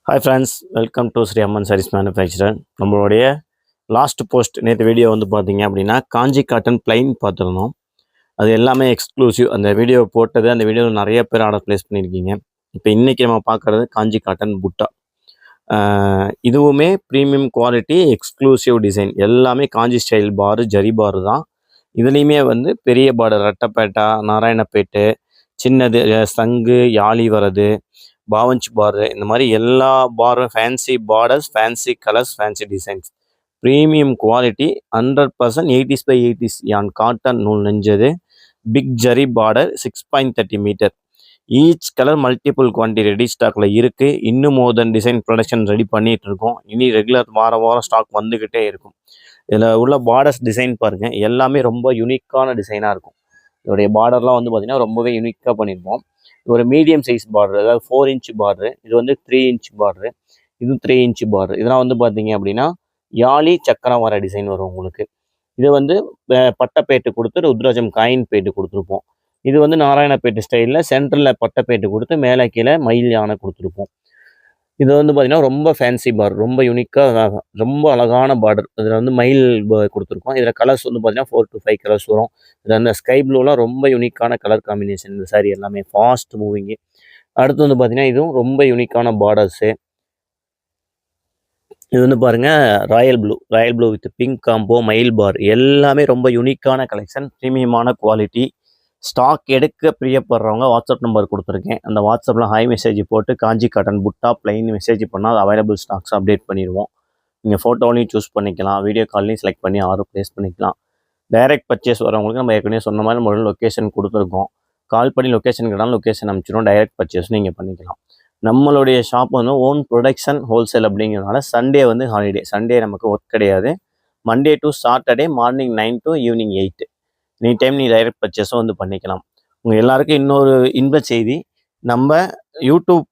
Hi friends, welcome to Sri Amman sarees manufacturer. நம்மளுடைய last post நேற்று video வந்து பார்த்தீங்க அப்படின்னா காஞ்சி காட்டன் பிளைன் பார்த்துருந்தோம். அது எல்லாமே எக்ஸ்க்ளூசிவ். அந்த வீடியோ போட்டது, அந்த வீடியோவில் நிறைய பேர் ஆர்டர் ப்ளேஸ் பண்ணியிருக்கீங்க. இப்போ இன்றைக்கி நம்ம பார்க்குறது காஞ்சி காட்டன் புட்டா. இதுவுமே ப்ரீமியம் குவாலிட்டி, எக்ஸ்க்ளூசிவ் டிசைன். எல்லாமே காஞ்சி ஸ்டைல் பாரு, ஜரி பாரு தான். இதுலேயுமே வந்து பெரிய பார்டர், ரெட்டப்பேட்டா, நாராயணப்பேட்டு, சின்னது சங்கு, யாழி வரது, பாவஞ்சி பாரு, இந்த மாதிரி எல்லா பாரும் fancy borders, fancy colours, fancy designs. Premium quality 100% 80s by 80s yarn cotton நூல் நெஞ்சது. Big zari border, 6.30 metre. Each colour multiple quantity ready ஸ்டாக்கில் இருக்குது. இன்னும் more then design production ready பண்ணிகிட்டு இருக்கோம். இனி ரெகுலர் வாரம் ஸ்டாக் வந்துக்கிட்டே இருக்கும். இதில் உள்ள பார்டர்ஸ் டிசைன் பாருங்கள், எல்லாமே ரொம்ப யூனிக்கான டிசைனாக இருக்கும். இதோடைய பார்டர்லாம் வந்து பார்த்திங்கன்னா ரொம்பவே யூனிக்காக பண்ணியிருப்போம். ஒரு மீடியம் சைஸ் பார்டர், அதாவது 4 இன்ச் பார்டரு. இது வந்து 3 இன்ச் பார்டரு, இது 3 இன்ச் பார்டர். இதெல்லாம் வந்து பார்த்தீங்க அப்படின்னா யாழி சக்கரம் வர டிசைன் வரும் உங்களுக்கு. இது வந்து பட்டைப்பேட்டு கொடுத்து ருத்ராஜம் காயின் பேட்டு கொடுத்துருப்போம். இது வந்து நாராயணப்பேட்டு ஸ்டைலில் சென்டரில் பட்டைப்பேட்டு கொடுத்து மேலே கீழே மயில் யானை கொடுத்துருப்போம். இது வந்து பார்த்திங்கன்னா ரொம்ப ஃபேன்சி பார்டர், ரொம்ப யூனிக்காக, ரொம்ப அழகான பார்டர். இதில் வந்து மயில் கொடுத்துருக்கோம். இதில் கலர்ஸ் வந்து பார்த்திங்கன்னா 4 to 5 கலர்ஸ் வரும். இதில் அந்த ஸ்கை ப்ளூலாம் ரொம்ப யூனிக்கான கலர் காம்பினேஷன். இந்த சாரி எல்லாமே ஃபாஸ்ட் மூவிங்கு. அடுத்து வந்து பார்த்திங்கன்னா இதுவும் ரொம்ப யூனிக்கான பார்டர்ஸு. இது வந்து பாருங்கள் Royal blue with pink combo, மயில் பார். எல்லாமே ரொம்ப யூனிக்கான கலெக்ஷன், ப்ரீமியமான குவாலிட்டி. ஸ்டாக் எடுக்க பிரியப்படுறவங்க வாட்ஸ்அப் நம்பர் கொடுத்துருக்கேன். அந்த வாட்ஸ்அப்பில் ஹை மெசேஜ் போட்டு காஞ்சி காட்டன் புட்டா பிளைன் மெசேஜ் பண்ணால் அவைலபிள் ஸ்டாக்ஸ் அப்டேட் பண்ணிடுவோம். நீங்கள் ஃபோட்டோலையும் சூஸ் பண்ணிக்கலாம், வீடியோ கால்லையும் செலக்ட் பண்ணி ஆர்டர் ப்ளேஸ் பண்ணிக்கலாம். டைரக்ட் பர்ச்சேஸ் வரவங்களுக்கு நம்ம ஏற்கனவே சொன்ன மாதிரி முதல்ல லொக்கேஷன் கொடுத்துருக்கோம். கால் பண்ணி லொக்கேஷன் கேட்டாலும் லொக்கேஷன் அனுப்பிச்சிடும். டைரக்ட் பர்ச்சேஸ் நீங்கள் பண்ணிக்கலாம். நம்மளுடைய ஷாப் வந்து ஓன் ப்ரொடக்ஷன் ஹோல்சேல் அப்படிங்கிறதுனால சண்டே வந்து ஹாலிடே. சண்டே நமக்கு ஒர்க் கிடையாது. Monday to Saturday morning 9 to evening 8. Any time நீ டைரக்ட் பர்ச்சேஸும் வந்து பண்ணிக்கலாம். உங்கள் எல்லாருக்கும் இன்னொரு இன்ப செய்தி, நம்ம யூடியூப்